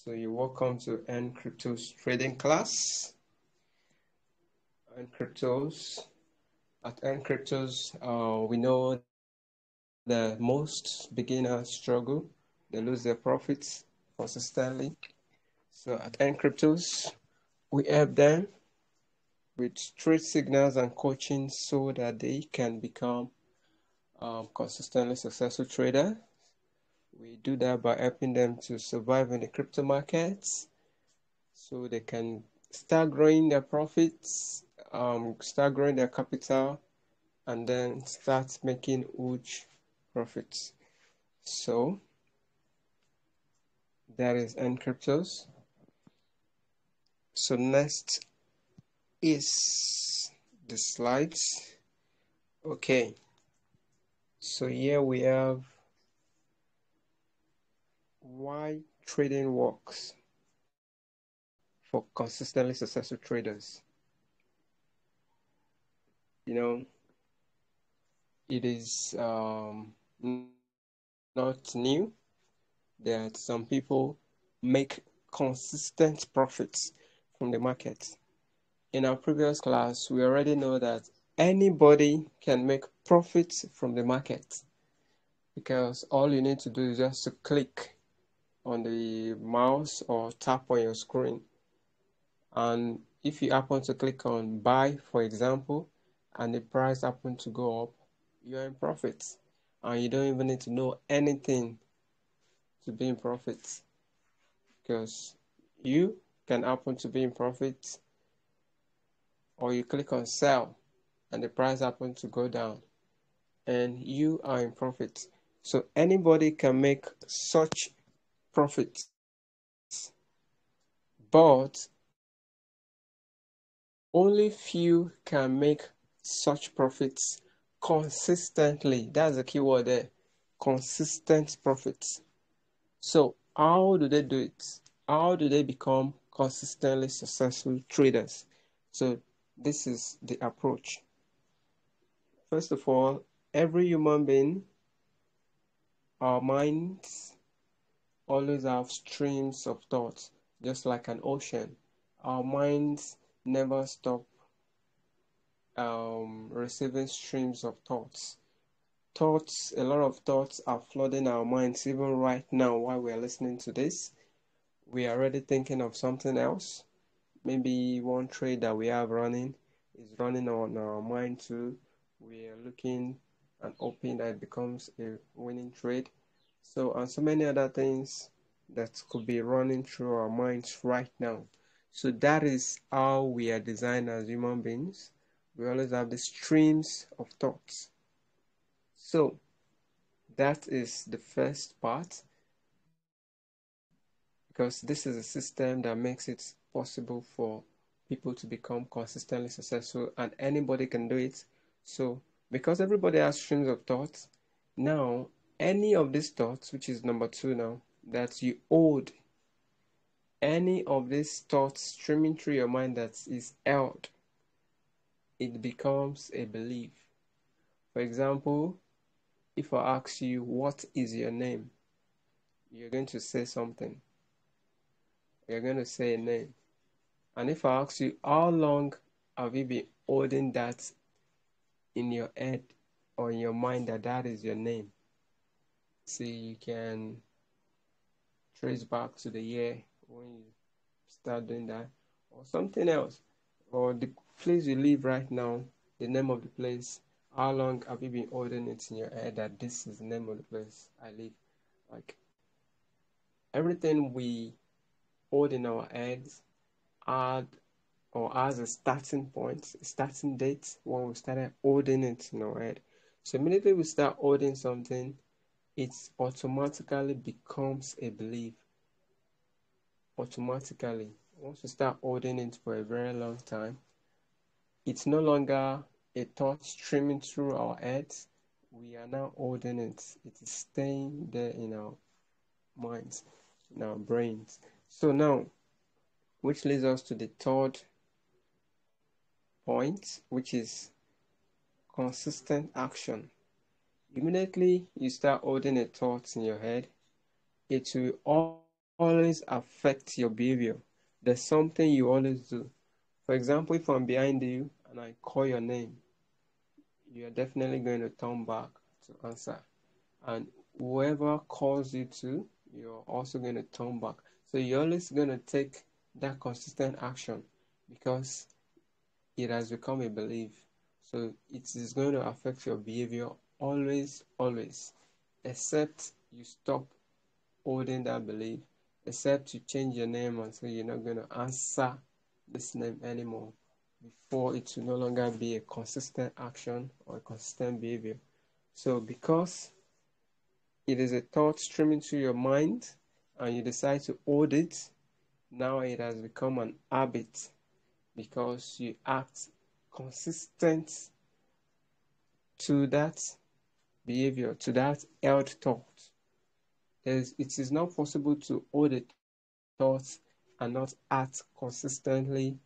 So you're welcome to Cryptoz trading class. Cryptoz. At Cryptoz, we know that most beginners struggle. They lose their profits consistently. So at Cryptoz, we help them with trade signals and coaching so that they can become consistently successful traders. We do that by helping them to survive in the crypto markets so they can start growing their profits, start growing their capital, and then start making huge profits. So that is Cryptoz. So next is the slides. Okay, so here we have why trading works for consistently successful traders. You know, it is not new that some people make consistent profits from the market. In our previous class, we already know that anybody can make profits from the market because all you need to do is just to click on the mouse or tap on your screen. And if you happen to click on buy, for example, and the price happen to go up, you're in profit. And you don't even need to know anything to be in profit because you can happen to be in profit, or you click on sell and the price happen to go down and you are in profit. So anybody can make such profits, but only few can make such profits consistently. That's the key word there, consistent profits. So how do they do it? How do they become consistently successful traders? So this is the approach. First of all, every human being, our minds always have streams of thoughts, just like an ocean. Our minds never stop receiving streams of thoughts. A lot of thoughts are flooding our minds even right now while we are listening to this. We are already thinking of something else. Maybe one trade that we have running is running on our mind too. We are looking and hoping that it becomes a winning trade. So, and so many other things that could be running through our minds right now. So that is how we are designed as human beings. We always have the streams of thoughts. So that is the first part, because this is a system that makes it possible for people to become consistently successful, and anybody can do it. So because everybody has streams of thoughts, now any of these thoughts, which is number 2 now, that you hold, any of these thoughts streaming through your mind that is held, it becomes a belief. For example, if I ask you, what is your name? You're going to say something. You're going to say a name. And if I ask you, how long have you been holding that in your head or in your mind that that is your name? See, you can trace back to the year when you start doing that, or something else, or the place you live right now, the name of the place. How long have you been holding it in your head that this is the name of the place I live? Like, everything we hold in our heads had or has a starting point, a starting date when we started holding it in our head. So immediately we start holding something, it automatically becomes a belief. Automatically, once we start holding it for a very long time, it's no longer a thought streaming through our heads. We are now holding it. It is staying there in our minds, in our brains. So now, which leads us to the third point, which is consistent action. Immediately you start holding a thought in your head, it will always affect your behavior. There's something you always do. For example, if I'm behind you and I call your name, you are definitely going to turn back to answer. And whoever calls you to, you're also going to turn back. So you're always going to take that consistent action because it has become a belief. So it is going to affect your behavior always, always, except you stop holding that belief, except you change your name and say you're not going to answer this name anymore before it will no longer be a consistent action or a consistent behavior. So because it is a thought streaming through your mind and you decide to hold it, now it has become an habit because you act consistent to that behavior, to that held thought. It is not possible to hold a thought and not act consistently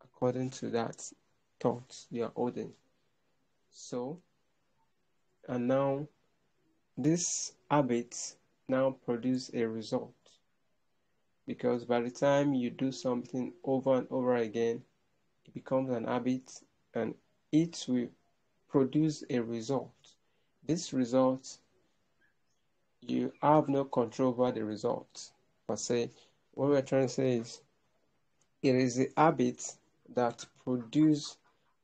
according to that thought you are holding. So, and now this habit now produce a result, because by the time you do something over and over again, it becomes an habit and it will produce a result. This result, you have no control over the result per se. What we're trying to say is it is the habit that produce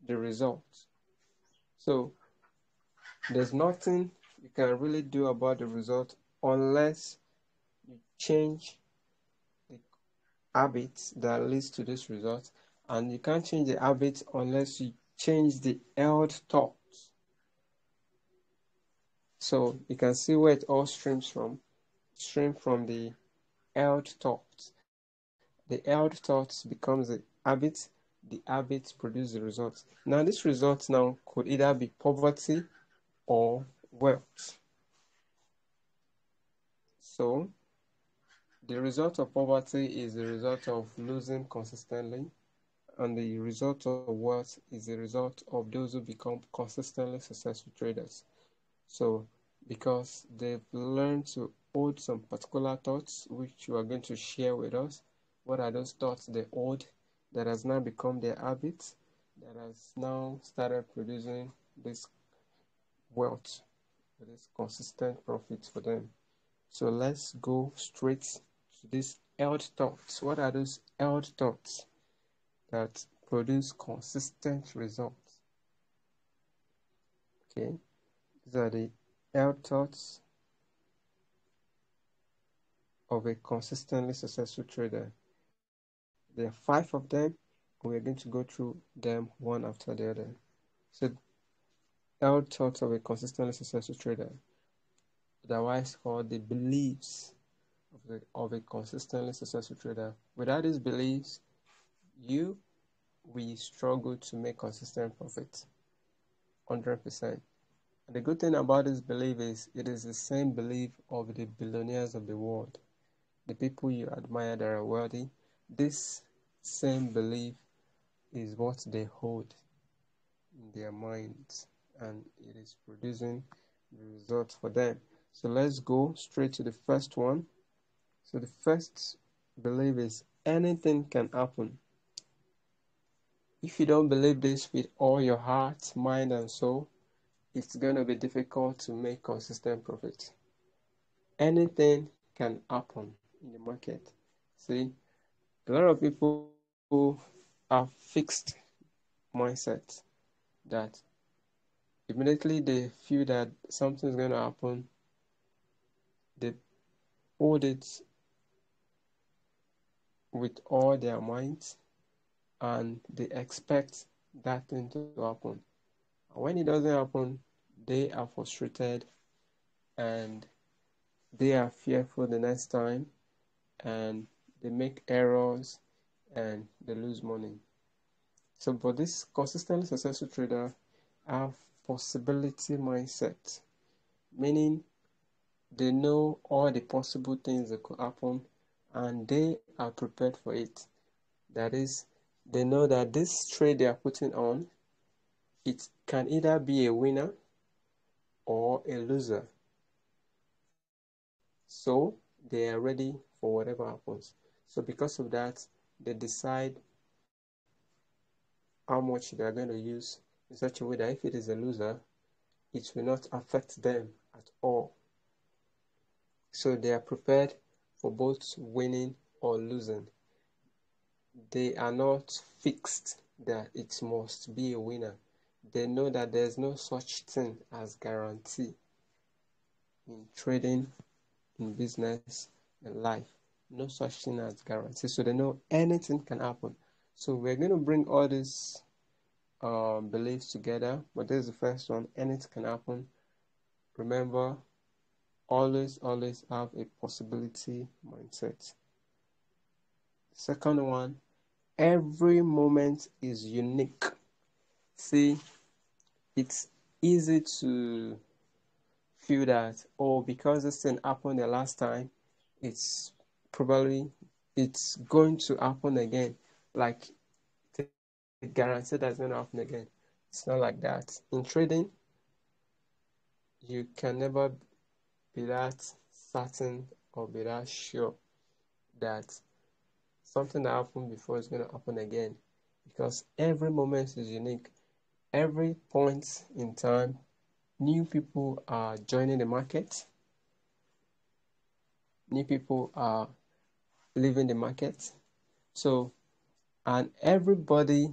the result. So there's nothing you can really do about the result unless you change the habit that leads to this result, and you can't change the habit unless you change the held thought. So you can see where it all streams from. Stream from the held thought. The held thought becomes the habit. The habit produces the result. Now this result now could either be poverty or wealth. So the result of poverty is the result of losing consistently, and the result of wealth is the result of those who become consistently successful traders. So because they've learned to hold some particular thoughts, which you are going to share with us. What are those thoughts they hold that has now become their habit, that has now started producing this wealth, this consistent profits for them? So let's go straight to these held thoughts. What are those held thoughts that produce consistent results? Okay, these are the held thoughts of a consistently successful trader. There are 5 of them, and we're going to go through them one after the other. So, held thoughts of a consistently successful trader, otherwise called the beliefs of a consistently successful trader. Without these beliefs, you will struggle to make consistent profit, 100%. And the good thing about this belief is it is the same belief of the billionaires of the world, the people you admire that are wealthy. This same belief is what they hold in their minds, and it is producing the results for them. So let's go straight to the first one. So the first belief is anything can happen. If you don't believe this with all your heart, mind, and soul, it's going to be difficult to make consistent profit. Anything can happen in the market. See, a lot of people have fixed mindset that immediately they feel that something's going to happen, they hold it with all their minds and they expect that thing to happen. And when it doesn't happen, they are frustrated and they are fearful the next time, and they make errors and they lose money. So, but this consistently successful trader have possibility mindset, meaning they know all the possible things that could happen and they are prepared for it. That is, they know that this trade they are putting on, it can either be a winner or a loser. So they are ready for whatever happens. So because of that, they decide how much they are going to use in such a way that if it is a loser, it will not affect them at all. So they are prepared for both winning or losing. They are not fixed that it must be a winner. They know that there's no such thing as guarantee in trading, in business, in life. No such thing as guarantee. So they know anything can happen. So we're going to bring all these beliefs together, but this is the first one. Anything can happen. Remember, always have a possibility mindset. Second one, every moment is unique. See, it's easy to feel that, oh, because this thing happened the last time, it's going to happen again. Like, guarantee that's going to happen again. It's not like that. In trading, you can never be that certain or be that sure that something that happened before is going to happen again, because every moment is unique. Every point in time, new people are joining the market. New people are leaving the market. So, and everybody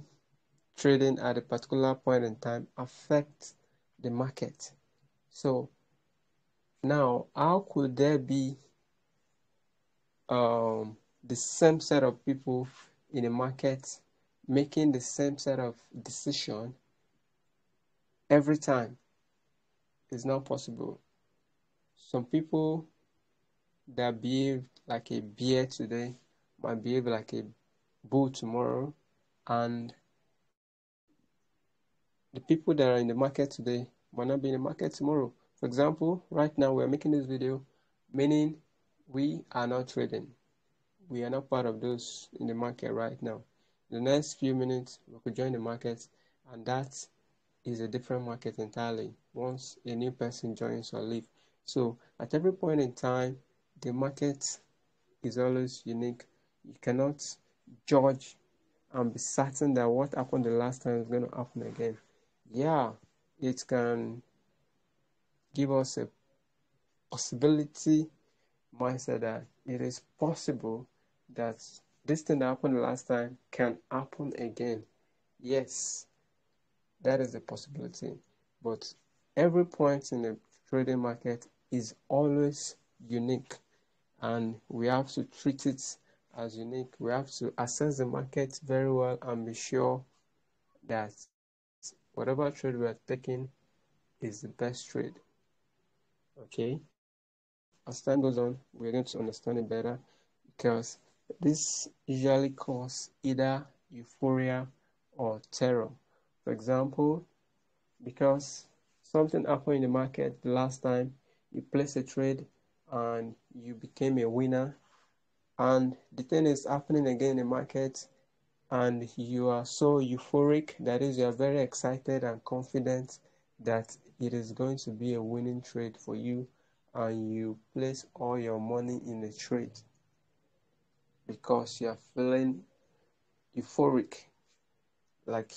trading at a particular point in time affects the market. So now, how could there be the same set of people in the market making the same set of decision every time? It's not possible. Some people that behave like a bear today might behave like a bull tomorrow, and the people that are in the market today might not be in the market tomorrow. For example, right now we're making this video, meaning we are not trading. We are not part of those in the market right now. In the next few minutes, we could join the market, and that is a different market entirely once a new person joins or leaves. So at every point in time, the market is always unique. You cannot judge and be certain that what happened the last time is going to happen again. Yeah, it can give us a possibility mindset that it is possible that this thing that happened the last time can happen again. Yes, that is a possibility. But every point in the trading market is always unique, and we have to treat it as unique. We have to assess the market very well and be sure that whatever trade we are taking is the best trade. Okay? As time goes on, we're going to understand it better, because this usually causes either euphoria or terror. For example, because something happened in the market the last time, you placed a trade and you became a winner, and the thing is happening again in the market, and you are so euphoric, that is, you are very excited and confident that it is going to be a winning trade for you, and you place all your money in the trade because you are feeling euphoric. Like,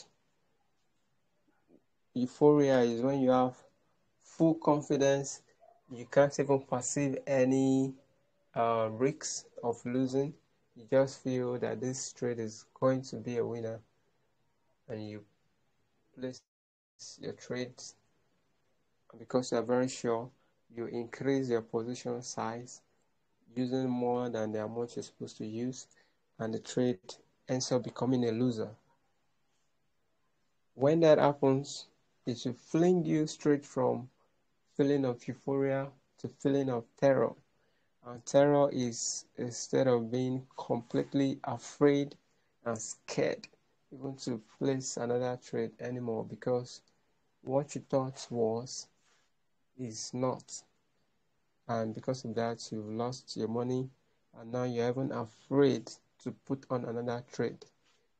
euphoria is when you have full confidence, you can't even perceive any risks of losing. You just feel that this trade is going to be a winner, and you place your trades, because you are very sure, you increase your position size using more than the amount you're supposed to use, and the trade ends up becoming a loser. When that happens, it will fling you straight from feeling of euphoria to feeling of terror. And terror is, instead of being completely afraid and scared even to place another trade anymore, because what you thought was is not, and because of that you've lost your money, and now you're even afraid to put on another trade.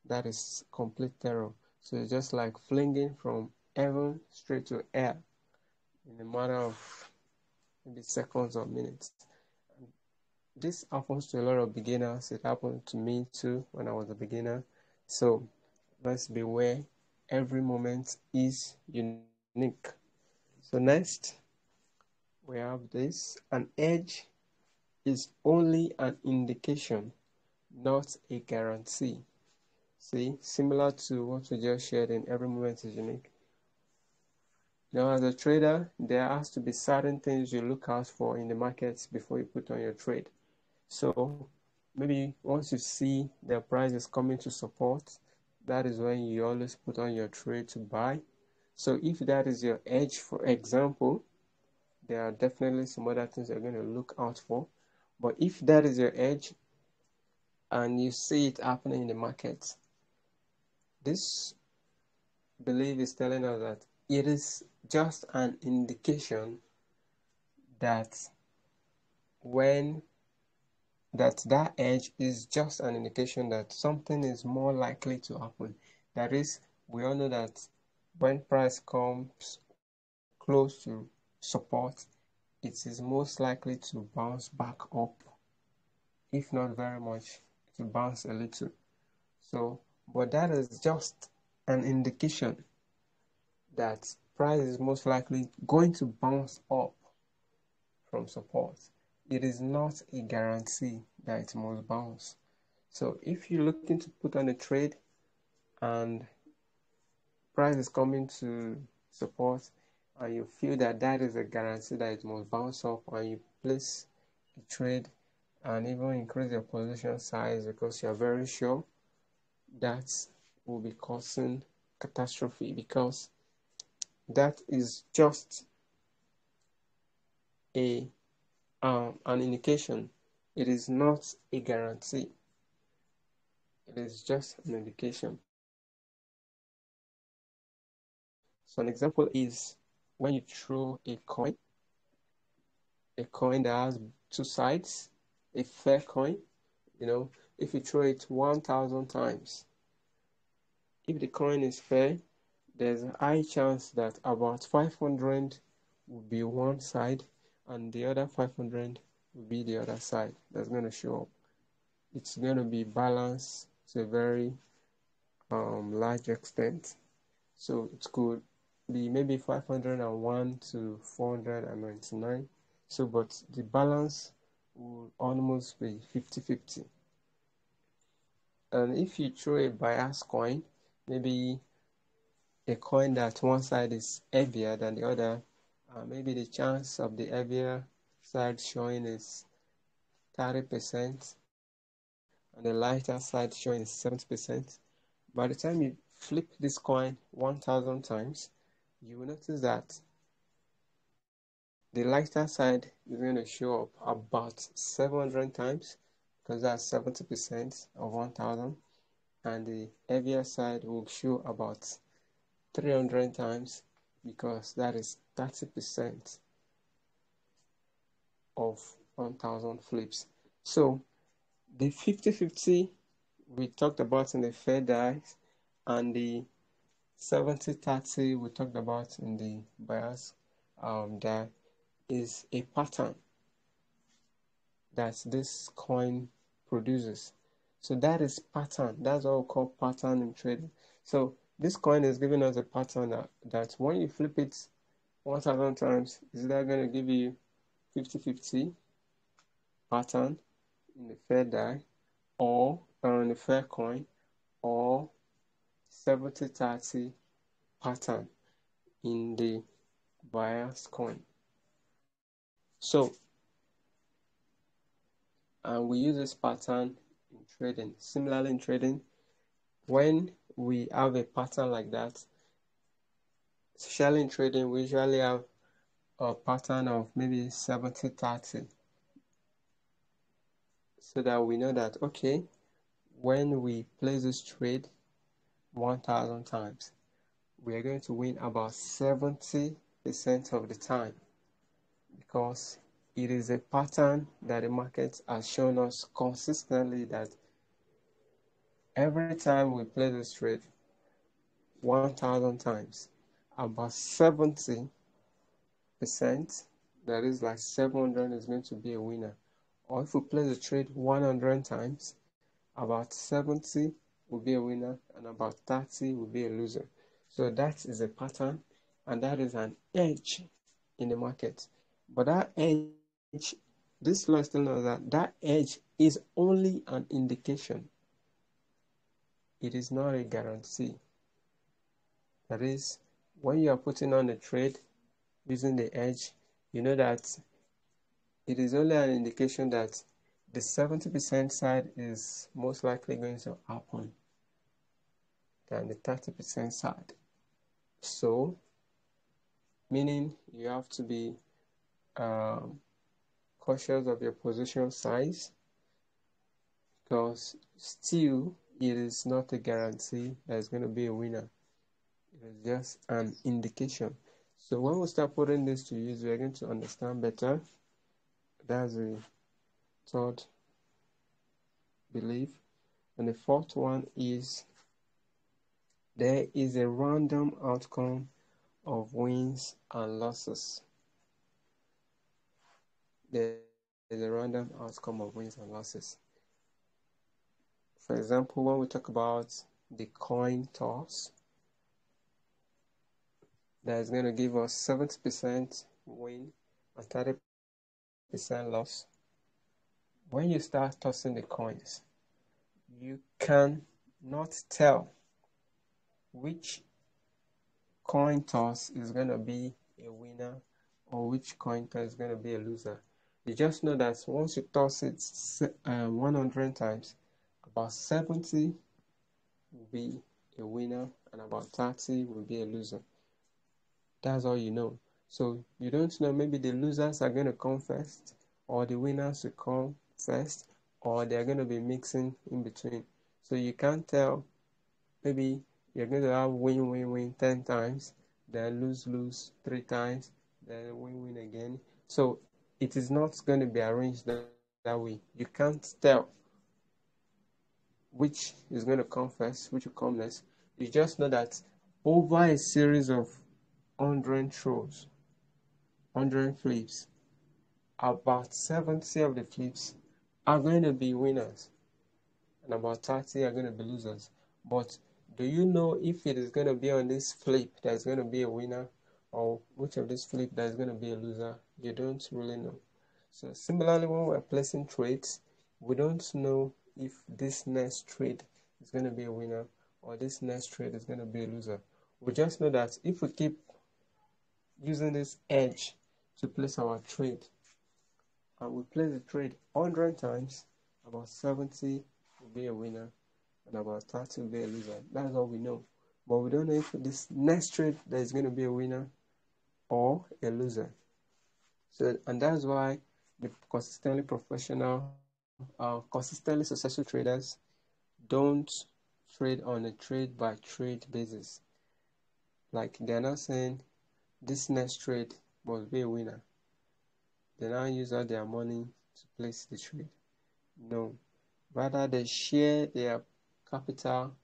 That is complete terror. So it's just like flinging from heaven straight to air in a matter of maybe seconds or minutes. this happens to a lot of beginners. It happened to me too when I was a beginner. So let's beware. Every moment is unique. So next, we have this. An edge is only an indication, not a guarantee. See, similar to what we just shared in every moment is unique. Now, as a trader, there has to be certain things you look out for in the markets before you put on your trade. So maybe once you see the price is coming to support, that is when you always put on your trade to buy. So if that is your edge, for example, there are definitely some other things you're going to look out for. But if that is your edge and you see it happening in the market, this belief is telling us that it is just an indication that that edge is just an indication that something is more likely to happen. That is, we all know that when price comes close to support, it is most likely to bounce back up. If not very much, it will bounce a little. So, but that is just an indication that price is most likely going to bounce up from support. It is not a guarantee that it must bounce. So if you're looking to put on a trade and price is coming to support and you feel that that is a guarantee that it must bounce up, and you place a trade and even increase your position size because you're very sure, that will be causing catastrophe, because that is just an indication. It is not a guarantee. It is just an indication. So an example is when you throw a coin that has two sides, a fair coin, if you throw it 1,000 times, if the coin is fair, there's a high chance that about 500 will be one side and the other 500 will be the other side. That's going to show up. It's going to be balanced to a very large extent. So it could be maybe 501 to 499. So, but the balance will almost be 50-50. And if you throw a bias coin, maybe a coin that one side is heavier than the other, maybe the chance of the heavier side showing is 30%, and the lighter side showing is 70%. By the time you flip this coin 1,000 times, you will notice that the lighter side is going to show up about 700 times, because that's 70% of 1,000, and the heavier side will show about 300 times, because that is 30% of 1,000 flips. So the 50-50 we talked about in the FAIRDESK, and the 70-30 we talked about in the bias, there is a pattern that this coin produces. So that is pattern. That's what we call pattern in trading. So this coin is giving us a pattern that when you flip it 1,000 times, is that going to give you 50-50 pattern in the fair die, or in the fair coin, or 70-30 pattern in the bias coin. So we use this pattern in trading. Similarly, in trading, when we have a pattern like that, especially in trading, we usually have a pattern of maybe 70-30, so that we know that, okay, when we place this trade 1,000 times, we are going to win about 70% of the time, because it is a pattern that the market has shown us consistently that every time we play this trade 1,000 times, about 70%, that is like 700, is going to be a winner. or if we place the trade 100 times, about 70 will be a winner and about 30 will be a loser. So that is a pattern, and that is an edge in the market. But that edge, this law is telling us that that edge is only an indication. It is not a guarantee. That is, when you are putting on a trade using the edge, you know that it is only an indication that the 70% side is most likely going to happen than the 30% side. So, meaning you have to be cautious of your position size, because still it is not a guarantee that it's going to be a winner. It is just an indication. So when we start putting this to use, we are going to understand better. That's the third belief. And the fourth one is there is a random outcome of wins and losses. There is a random outcome of wins and losses. For example, when we talk about the coin toss, that is going to give us 70% win and 30% loss. When you start tossing the coins, you can not tell which coin toss is going to be a winner or which coin toss is going to be a loser. You just know that once you toss it 100 times, about 70 will be a winner and about 30 will be a loser. That's all you know. So you don't know, maybe the losers are going to come first, or the winners will come first, or they're going to be mixing in between. So you can't tell. Maybe you're going to have win 10 times, then lose 3 times, then win again. So it is not going to be arranged that way. You can't tell which is going to come first, which will come next. You just know that over a series of 100 throws, 100 flips, about 70 of the flips are going to be winners and about 30 are going to be losers. But do you know if it is going to be on this flip that is going to be a winner, or which of this flip that is going to be a loser? You don't really know. So similarly, when we're placing trades, we don't know if this next trade is going to be a winner or this next trade is going to be a loser. We just know that if we keep using this edge to place our trade, and we place the trade 100 times, about 70 will be a winner and about 30 will be a loser. That's all we know. But we don't know if this next trade that is going to be a winner or a loser. So, and that's why the consistently professional, consistently successful traders don't trade on a trade by trade basis. Like, they're not saying this next trade must be a winner. They now use all their money to place the trade. No, rather they share their capital.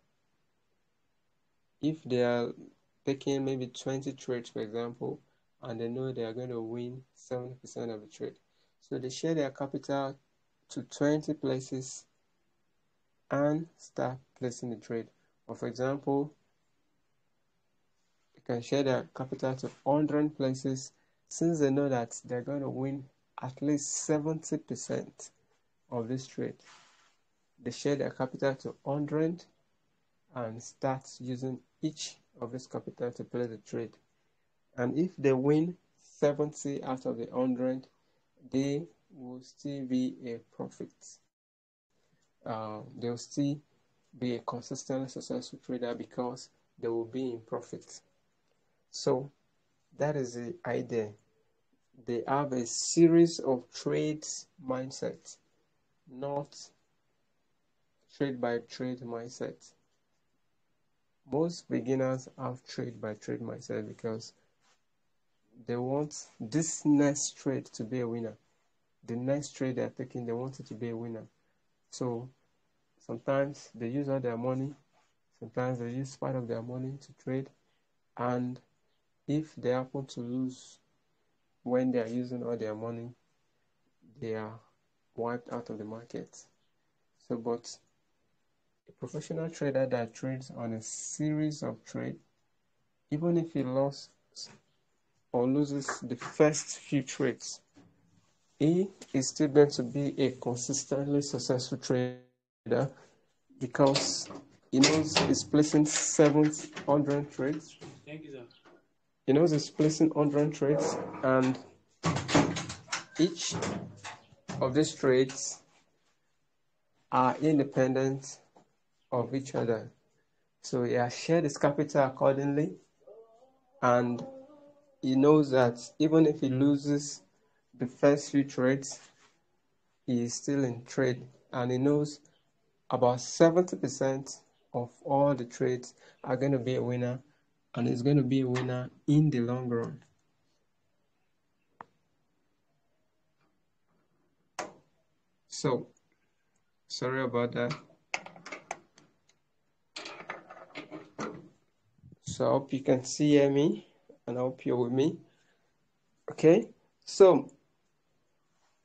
If they are taking maybe 20 trades, for example, and they know they are going to win 70% of the trade, so they share their capital to 20 places and start placing the trade. Or for example, they can share their capital to 100 places, since they know that they're going to win at least 70% of this trade. They share their capital to 100 and start using each of this capital to play the trade. And if they win 70 out of the 100, they will still be a profit. They'll still be a consistently successful trader because they will be in profit. So that is the idea. They have a series of trades mindset, not trade by trade mindset. Most beginners have trade by trade mindset because they want this next trade to be a winner. The next trade they're taking, they want it to be a winner. So sometimes they use all their money, sometimes they use part of their money to trade, and if they happen to lose when they are using all their money, they are wiped out of the market. So, but a professional trader that trades on a series of trades, even if he lost or loses the first few trades, he is still going to be a consistently successful trader because he knows he's placing 700 trades. Thank you, sir. He knows he's placing 100 trades, and each of these trades are independent of each other. So he has shared his capital accordingly, and he knows that even if he loses the first few trades, he is still in trade, and he knows about 70% of all the trades are going to be a winner, and it's going to be a winner in the long run. So, sorry about that. So I hope you can hear me, and I hope you're with me. Okay, so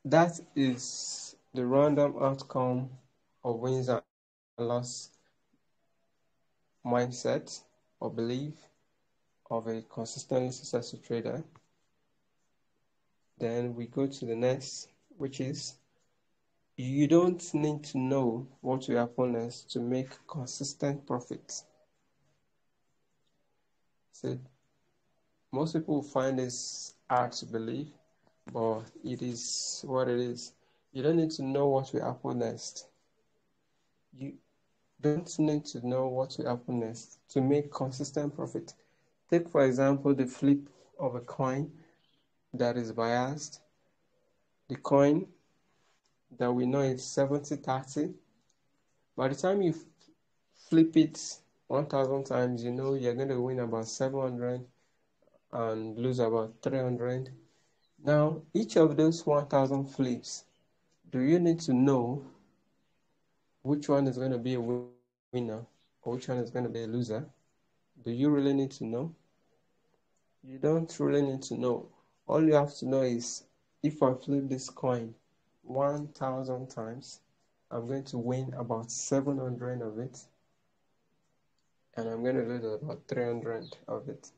that is the random outcome of wins and loss mindset or belief of a consistently successful trader. Then we go to the next, which is you don't need to know what will happen next to make consistent profits. So most people find this hard to believe, but it is what it is. You don't need to know what will happen next. You don't need to know what will happen next to make consistent profit. Take, for example, the flip of a coin that is biased. The coin that we know is 70-30. By the time you flip it 1,000 times, you know you're going to win about 700 and lose about 300. Now, each of those 1,000 flips, do you need to know which one is going to be a winner or which one is going to be a loser? Do you really need to know? You don't really need to know. All you have to know is if I flip this coin 1,000 times, I'm going to win about 700 of it, and I'm going to lose about 300 of it.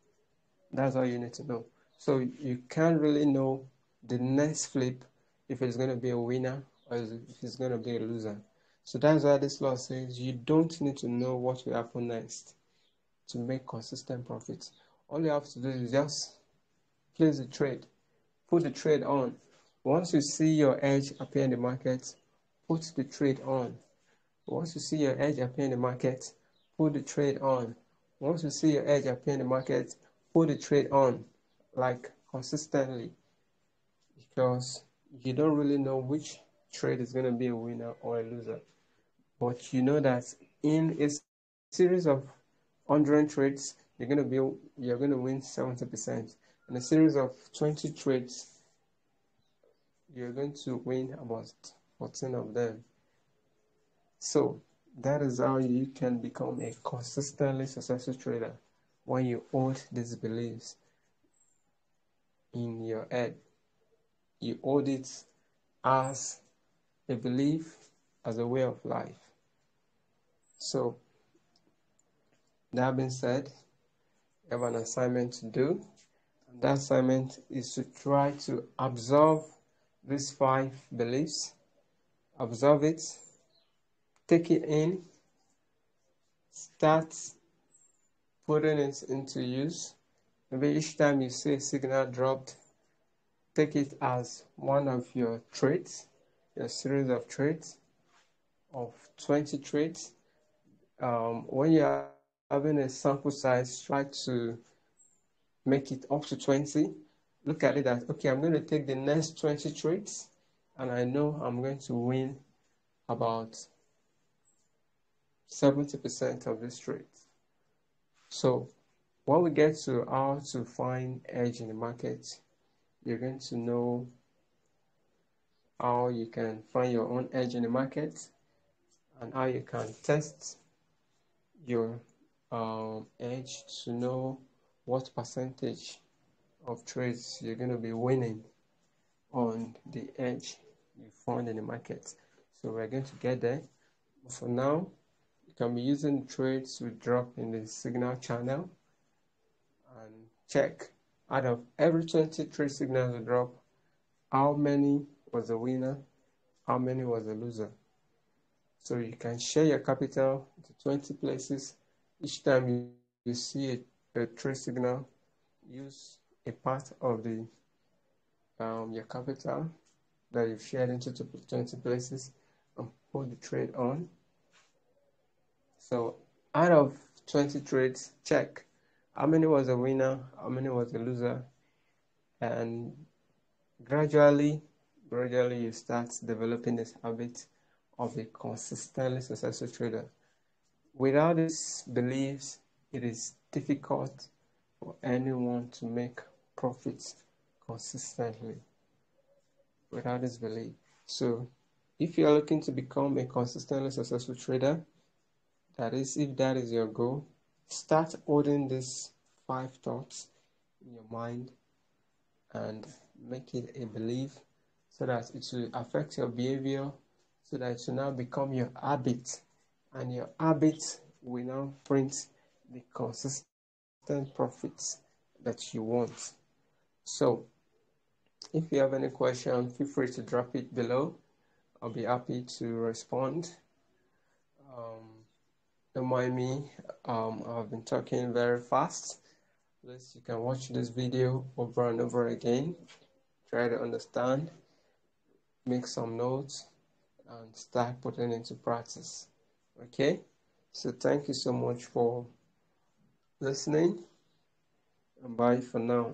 That's all you need to know. So you can't really know the next flip if it's going to be a winner or if it's going to be a loser. So that's why this law says you don't need to know what will happen next to make consistent profits. All you have to do is just place the trade, put the trade on. Once you see your edge appear in the market, put the trade on. Once you see your edge appear in the market, put the trade on. Once you see your edge appear in the market, put the trade on, like consistently, because you don't really know which trade is going to be a winner or a loser. But you know that in a series of 100 trades, you're going to win 70%. In a series of 20 trades, you're going to win about 14 of them. So that is how you can become a consistently successful trader, when you hold these beliefs in your head. You hold it as a belief, as a way of life. So that being said, you have an assignment to do. And that assignment is to try to absorb these 5 beliefs, absorb it, take it in, start putting it into use. Maybe each time you see a signal dropped, take it as one of your trades, your series of trades of 20 trades. When you're having a sample size, try to make it up to 20. Look at it as, okay, I'm going to take the next 20 trades, and I know I'm going to win about 70% of these trades. So when we get to how to find edge in the market, you're going to know how you can find your own edge in the market and how you can test your edge to know what percentage of trades you're going to be winning on the edge. you find in the market. So we're going to get there. For now, you can be using trades we drop in the signal channel and check out of every 20 trade signals we drop, how many was a winner, how many was a loser. So you can share your capital to 20 places. Each time you see a trade signal, use a part of the your capital that you've shared into 20 places and put the trade on. So out of 20 trades, check how many was a winner, how many was a loser, and gradually you start developing this habit of a consistently successful trader. Without these beliefs, it is difficult for anyone to make profits consistently. Without this belief. So if you're looking to become a consistently successful trader, that is, if that is your goal, start holding these 5 thoughts in your mind and make it a belief so that it will affect your behavior, so that it will now become your habit, and your habit will now print the consistent profits that you want. So if you have any question, feel free to drop it below. I'll be happy to respond. Don't mind me, I've been talking very fast. Please, you can watch this video over and over again. Try to understand, make some notes, and start putting into practice. Okay? So thank you so much for listening, and bye for now.